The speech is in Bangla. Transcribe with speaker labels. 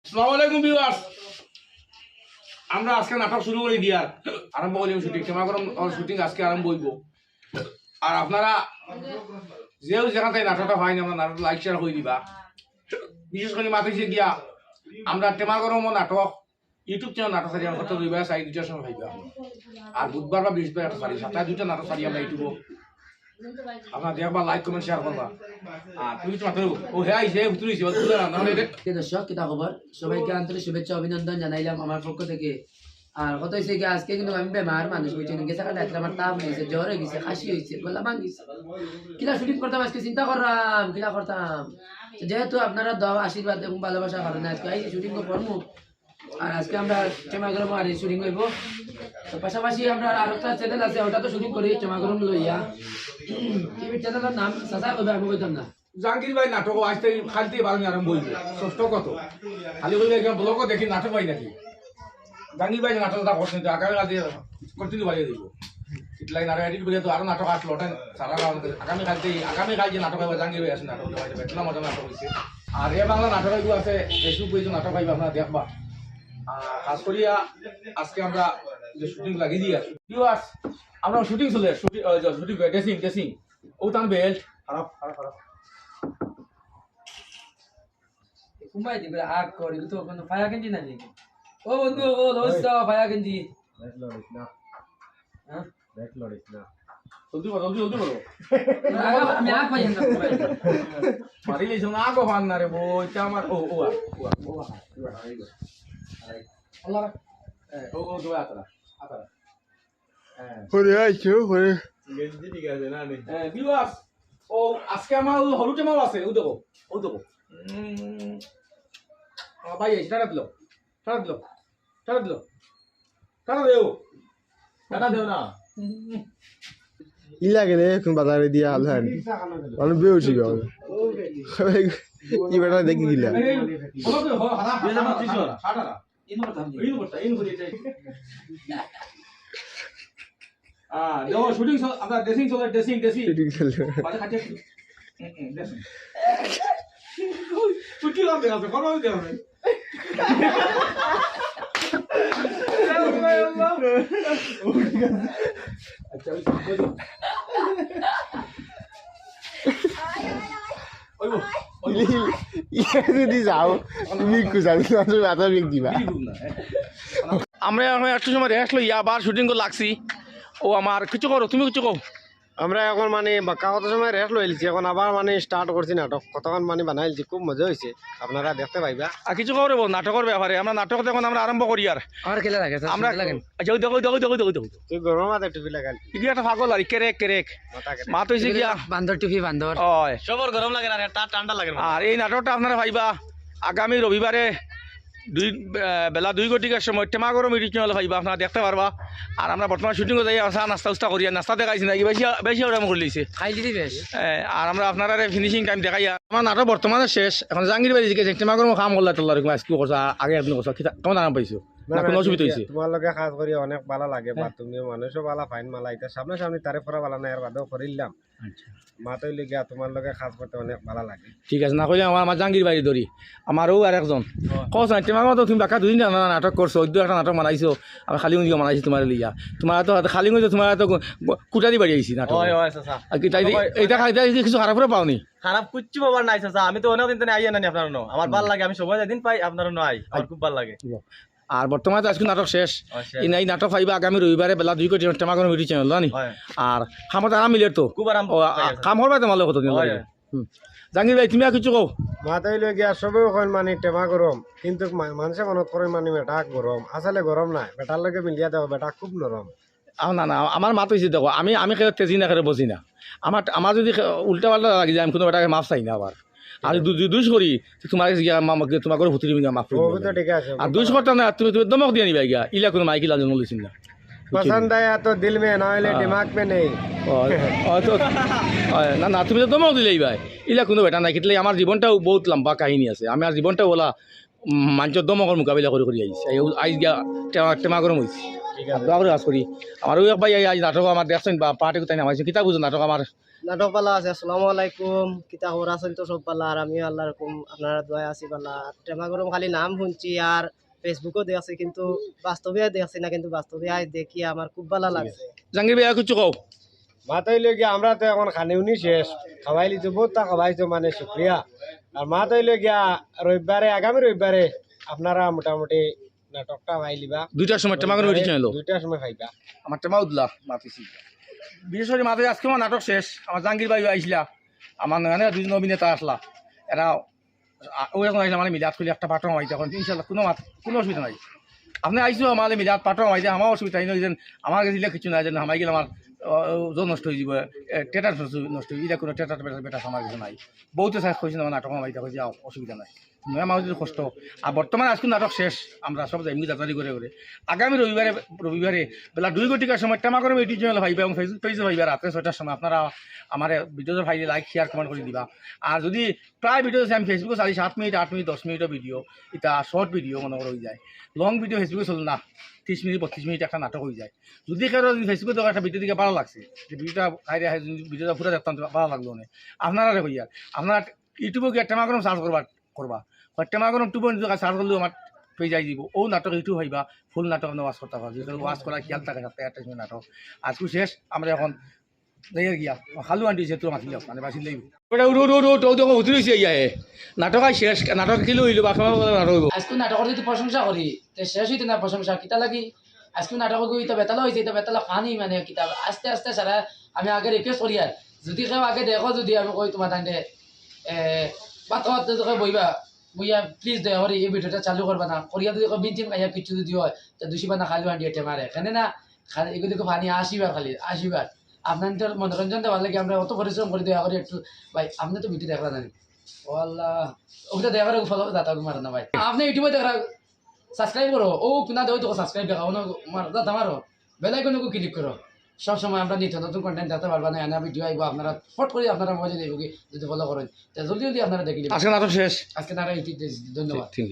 Speaker 1: আসসালামু আলাইকুম ভিউয়ার্স, আমরা আজকে নাটক শুরু করে দিয়ার আরম্ভ করিম শুটিং। ক্ষমা করুন, শুটিং আজকে আরম্ভ হইব। আর আপনারা যেও যেখান থেকে নাটকটা হয় না, আমরা নাটক লাইক শেয়ার করে দিবা। বিশেষ করে মাথাইছে গিয়া আমরা টেমা গরম নাটক ইউটিউব চ্যানেল নাটক সারি আমরা রবিবার সাই দুটার সময় পাইবা। আর বুধবার বা বৃহস্পতিবার একটা সারি সপ্তাহে দুইটা নাটক সারি আমরা ইউটিউব আপনারা দেখবা, লাইক কমেন্ট শেয়ার করবা। আর তুমি তো মাত্র ও হ্যাঁ সে তুলিছি
Speaker 2: দর্শক কিতা খবর, সবাইকে আন্তরিক শুভেচ্ছা অভিনন্দন জানাইলাম আমার পক্ষ থেকে। আর কত হয়েছে কি, আজকে কিন্তু আমি বেমার মানুষ বুঝছেন, গেছে কাটা আমার তাপ হয়েছে, জ্বর হয়ে গেছে, খাসি হয়েছে, গলা ভাঙিছে। কিলা শুটিং করতাম আজকে, চিন্তা করলাম কিলা করতাম। যেহেতু আপনারা দাও আশীর্বাদ এবং ভালোবাসার কারণে আজকে এই শুটিং করবো। আর আজকে আমরা চেমাগরম আর শুটিং হইব। তো পাশাপাশি আমরা আর একটা চ্যানেল আছে, ওটা তো শুটিং করি চেমাগরম লইয়া। টিভি চ্যানেলের নাম সাসা কইবে, আমি কইতাম না।
Speaker 1: জাহাঙ্গীর ভাই নাটক আজ থেকে খালতে বারো আরম্ভ হইবে। ষষ্ঠ কত খালি বলবে ব্লগও দেখি নাটক পাই নাকি। জাহাঙ্গীর ভাই নাটকটা করছেন, আগামী কাজে কন্টিনিউ বাড়িয়ে দিব। ইটলাই নাটক এডিট করে তো আরো নাটক আসলো, ওটা সারা আগামী কাল যে নাটক হবে জাহাঙ্গীর ভাই আছে নাটক বেতলা মজা নাটক হয়েছে। আর এ বাংলা নাটক এগুলো আছে, ফেসবুক পেজে নাটক পাইবে, আপনারা দেখবা। খাস করিয়া আজকে আমরা যে শুটিং লাগিয়ে দিয়ে আছি ভিউয়ার্স, আমরা শুটিং চলে শুটিং ড্রেসিং ও তার বেল্ট খারাপ খারাপ খারাপ
Speaker 2: কুমাই দিবে আগ করি তো কোনো ফায়া গেঞ্জি না নাকি? ও বন্ধু, ও লইছ ফায়া গেঞ্জি।
Speaker 3: ব্যাট লড়িস না,
Speaker 2: হ্যাঁ
Speaker 3: ব্যাট লড়িস না।
Speaker 1: জলদি করো
Speaker 2: আমি আগ পাই না।
Speaker 1: মারি লইছ না আগো ফান না রে বই আমার ও ও ও আল্লাহ ও দোয়া আতরা আতরা
Speaker 3: ওরে আইছো ওরে গেঞ্জি ঠিক আছে না নে।
Speaker 1: ভিউয়ার্স, ও আজকে আমার হলুদ টেমাও আছে, ও দেখো ভাই টাটা দিল
Speaker 3: টাকা দেও না ইলাগে রে কোন বাজারে দিয়া আলহান মানে বেউছি গো কি বেটা দেখি গিলা
Speaker 1: শুটিং আমরা ড্রেসিং চলে ড্রেসিং
Speaker 3: ঠিক চলে
Speaker 1: তুই কি লাভ দেখাচ্ছে করবো দেখাবে
Speaker 3: যদি যাও তুমি কুজাবি মাথা বিক দিবা।
Speaker 1: আমরা এখন একটু সময় রেস্ট লই, আবার শুটিং করে লাগছি। ও আমার কিছু করো, তুমি কিছু কও।
Speaker 3: আমরা এখন মানে বাক্কা কত সময় রেস্ট লইছি, এখন আবার মানে স্টার্ট করছি নাটক। কতক্ষণ মানে বানাইছি, খুব মজা হয়েছে, আপনারা দেখতে পাইবা।
Speaker 1: আর কিছু করবো নাটকের ব্যাপারে, আমরা নাটক এখন আমরা আরম্ভ করি। আর
Speaker 2: আমার খেলা লাগে
Speaker 1: আমরা আচ্ছা দেখো
Speaker 3: তুই গরম মাথা টুপি লাগাল
Speaker 1: কি একটা পাগল আর কেরেক
Speaker 3: মাথা কেটে
Speaker 1: মাত হয়েছে গিয়া
Speaker 2: বান্দর টুপি বান্দর।
Speaker 1: হয়
Speaker 3: সবর গরম লাগে না, ঠান্ডা লাগে।
Speaker 1: আর এই নাটকটা আপনারা পাইবা আগামী রবিবারে বেলা 2 ঘটিকার সময় টেমাগরম ইউটিউব চ্যানেল পাইবা, আপনারা দেখতে পারবা। আর আমরা বর্তমান শুটিংও যাই নাস্তা উস্তা করি, নাস্তা দেখাইছি নাকি বেশি ওরকম করে লিছে।
Speaker 2: খাই দিবি বেশ।
Speaker 1: আর আমরা আপনারা ফিনিশিং টাইম দেখাই। আমার নাটক বর্তমানে শেষ, এখন জাহাঙ্গীর বাড়ি জিজ্ঞেস টেমাগরম কাম করলা তোলা রকম আজকে করছো, আগে আপনি করছো কেমন আরাম পাইছো না কোনো অসুবিধা হয়েছে?
Speaker 3: তোমার লগে কাজ করি অনেক ভালো লাগে, বা তুমিও মানুষও ভালো ফাইন মালা। এটা সামনে তারে ফরা ভালো না, এর বাদেও করিলাম।
Speaker 1: আচ্ছা
Speaker 3: মাতই লিগা তোমার লগে কাজ করতে অনেক ভালো লাগে।
Speaker 1: ঠিক আছে, না কইলে আমার জাহাঙ্গীর বাড়ি ধরি আমারও আর একজন কস না টেমাগর তো তুমি বাকা 2 দিন নাটক করছো, একটা নাটক বানাইছো, আমি খালি গিয়ে বানাইছি তোমার লিয়া। তোমার তো খালি গিয়ে তোমার তো কুটারি বাড়ি আইছি নাটক। এইটা খাইতে কিছু খারাপ করে পাওনি?
Speaker 4: খারাপ কুচ্ছু বাবার নাই চাচা, আমি তো অনেক দিন আইয়া নানি আপনার ন, আমার ভাল লাগে, আমি সময় দিন পাই আপনার নাই, আমার খুব ভাল লাগে।
Speaker 1: আর বর্তমানে তো আজকে নাটক শেষ, এই নাটক পাইবা আগামী রবিবারে বেলা 2 কোটি টেমাগর ইউটিউব চ্যানেল জানি। আর খামত আরাম মিলে তো
Speaker 4: খুব আরাম
Speaker 1: কাম করবা তোমার কত দিন জাহাঙ্গীর ভাই তুমি আর কিছু কও?
Speaker 3: মাতই লগিয়া সবে ওখান মানে টেমা গরম, কিন্তু মানুষে মনত করে মানে বেটা গরম, আসলে গরম নাই, বেটার লগে মিলিয়া দেওয়া বেটা খুব নরম।
Speaker 1: না আমার মাত হয়েছে দেখো, আমি খেয়ে তেজি না খেয়ে বসি না। আমার যদি উল্টা পাল্টা লাগি যায়, আমি কোনো বেটাকে মাফ চাই না। আবার আর দুষ করি তোমার তোমার করে ভুতুরি মাফ করি,
Speaker 3: ঠিক আছে।
Speaker 1: আর দুষ করতাম না, তুমি দমক দিয়ে নিবা গিয়া ইলা কোনো মাইকি লাজন বলেছিল না।
Speaker 3: পছন্দ আয়া তো দিল মে, না হলে দিমাগ মে নেই।
Speaker 1: না তুমি তো দমক দিলেই ভাই, ইলা কোনো বেটা নাই। কিতলে আমার জীবনটাও বহুত লম্বা কাহিনী আছে, আমি আর জীবনটাও ওলা মানুষের দমকর মোকাবিলা করে আইছি। আইস গিয়া টেমা গরম হয়েছি, দোয়া করে কাজ করি। আমার ওই ভাই আজ নাটক আমার দেখছেন বা পার্টি কোথায় নামাইছে, কিতা বুঝো নাটক আমার
Speaker 5: নাটক পালা আছে। আসসালামু আলাইকুম, কিতা খবর আছেন তো সব পালা? আর আমিও আল্লাহ রকম আপনারা দোয়া আছি পালা। টেমা গরম খালি নাম শুনছি আর ফেসবুকও দেখছি, কিন্তু বাস্তবে দেখছি না, কিন্তু বাস্তবে আজ দেখি আমার খুব ভালো লাগছে।
Speaker 1: জাহাঙ্গীর ভাই কিছু কও।
Speaker 3: মাথায় গিয়া আমরা তো এখন খানিউনি শেষ, খাওয়াইলি তো বহুত তা খাওয়াইছো, মানে শুক্রিয়া। আর মাথায় গিয়া রবিবারে, আগামী রবিবারে আপনারা মোটামুটি নাটকটা পাইলিবা
Speaker 1: 2টার সময় টেমাগর অডিশন এলো,
Speaker 3: 2টার সময় পাইবা।
Speaker 1: আমার টেমা উদলা মাতিছি। বিশেষ করে মাথায় আজকে আমার নাটক শেষ, আমার জাহাঙ্গীর ভাই আইসলা, আমার মানে 2জন অভিনেতা আসলা, এরা ওই এখন আইসলা, মানে মিলাদ খুলে একটা পাঠও মাইতে এখন ইনশাল্লাহ কোনো অসুবিধা নাই। আপনি আইসো আমাদের মিলাদ পাঠও মাইতে, আমার অসুবিধা নাই যেন আমার কাছে কিছু নাই, যেন হামাই গেলে আমার ওজন নষ্ট হয়ে যাব, টেটার নষ্ট হয়ে এটা কোনো টেটার বেটা আমার কিছু নাই। বহুতে চাই খুঁজছি আমার নাটক মাইতে খুঁজে অসুবিধা নাই, নয় আমার যদি কষ্ট। আর বর্তমানে আজকে নাটক শেষ, আমরা সব এমনি যাত্রারি করে করে আগামী রবিবারে বেলা 2 ঘটিকার সময় টেমাগরম ইউটিউব চ্যানেল ভাইবা এবং ফেসবুক পেজে ভাইবা রাত্রে 6টার সময়। আপনারা আমার ভিডিওতে ভাইলে লাইক শেয়ার কমেন্ট করে দিবা। আর যদি প্রায় ভিডিও আছে আমি ফেসবুকে চালি 7 মিনিট 8 মিনিট 10 মিনিটের ভিডিও, এটা শর্ট ভিডিও মনে করে হয়ে যায়। লং ভিডিও ফেসবুকে চলে না, 30 মিনিট 32 মিনিট একটা নাটক হয়ে যায়। যদি কারো ফেসবুকে দেখো একটা ভিডিও দিকে ভালো লাগছে, যে ভিডিওটা খাইরে ভিডিওটা পুরো দেখতাম ভালো লাগলো না, আপনারা হইয়া আপনারা ইউটিউবে গিয়ে টেমাগরম সার্চ করবা টেমাগরম টুবো সার্চ করলেও আমার পেয়ে যাই দিব। ও নাটক ইউটিউব হইবা ফুল নাটক আমরা ওয়াশ করতে পারবো, যেহেতু ওয়াশ করা খেয়াল থাকে 7টা নাটক। আজকে শেষ, আমরা এখন যাইয়া গিয়া খালু আন্টি যেহেতু মাতিল মানে বাঁচিল লাগবে ওটা উঠে রয়েছে ইয়া নাটক শেষ, নাটক কিলো হইলো বা নাটক হইব।
Speaker 2: আজকে নাটকের যদি প্রশংসা করি তে শেষ হইতে না প্রশংসা কিতা লাগি। আজকে নাটক ইতা বেতালা হয়েছে, এটা বেতালা ফানি মানে কিতাব আস্তে আস্তে সারা। আমি আগে রিকোয়েস্ট করি আর যদি কেউ আগে দেখো, যদি আমি কই তোমার তান্ডে বাথ বইবা বইয়া প্লিজ দয়া করে এই ভিডিওটা চালু করবা না করিয়া, যদি বিনচিন খাইয়া কিছু যদি হয় তো দুশিবা না খালু আন্টি এটে মারে এখানে না, এগুলি ফানি আসিবার খালি আসিবার। আপনার মনোরঞ্জন দেওয়ার লাগে আমরা অত পরিশ্রম করি, দয়া করে একটু ভাই আপনি তো ভিডিও দেখলা জানি ও আল্লাহ ওটা দেখা করে ফলো দাতা মারে না ভাই, আপনি ইউটিউবে দেখা সাবস্ক্রাইব করো, ও কিনা দেও তো সাবস্ক্রাইব দেখা দাতা মারো, বেলাইকনকে ক্লিক করো। সব সময় আমরা নিত্য নতুন কন্টেন্ট দেখতে পারবা না, এনা ভিডিও আইব আপনারা ফট করে আপনারা মজা দেব কি যদি ফলো করেন, জলদি জলদি আপনারা দেখি।
Speaker 1: আজকে নাটক শেষ,
Speaker 2: আজকে তারা ধন্যবাদ।